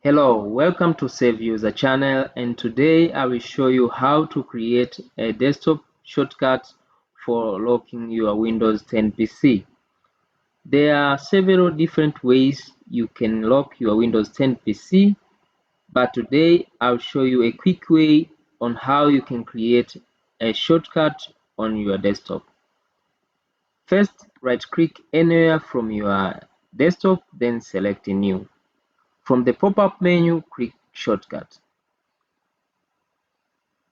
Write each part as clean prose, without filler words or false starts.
Hello, welcome to Save User channel, and today I will show you how to create a desktop shortcut for locking your Windows 10 PC. There are several different ways you can lock your Windows 10 PC, but today I'll show you a quick way on how you can create a shortcut on your desktop. First, right-click anywhere from your desktop, then select New. From the pop-up menu, click Shortcut.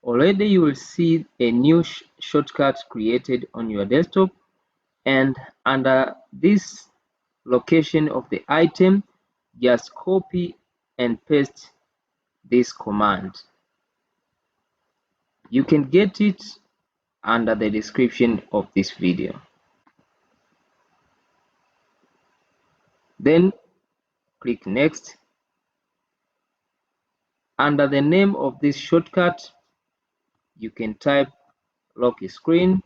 Already you will see a new shortcut created on your desktop, and under this location of the item, just copy and paste this command. You can get it under the description of this video. Then click Next. Under the name of this shortcut, you can type lock screen,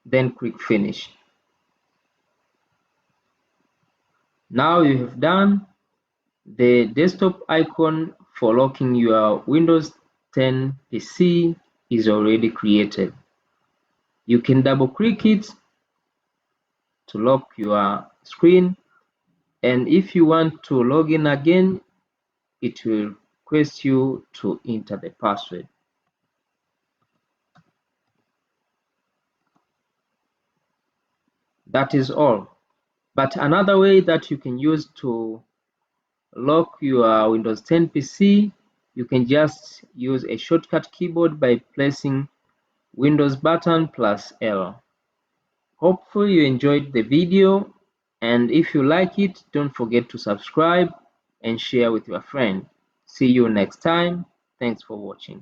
then click Finish. Now you have done. The desktop icon for locking your Windows 10 PC is already created. You can double click it to lock your screen, and if you want to log in again, it will request you to enter the password. That is all. But another way that you can use to lock your Windows 10 PC, you can just use a shortcut keyboard by pressing Windows button plus L. Hopefully you enjoyed the video, and if you like it, don't forget to subscribe and share with your friend. See you next time. Thanks for watching.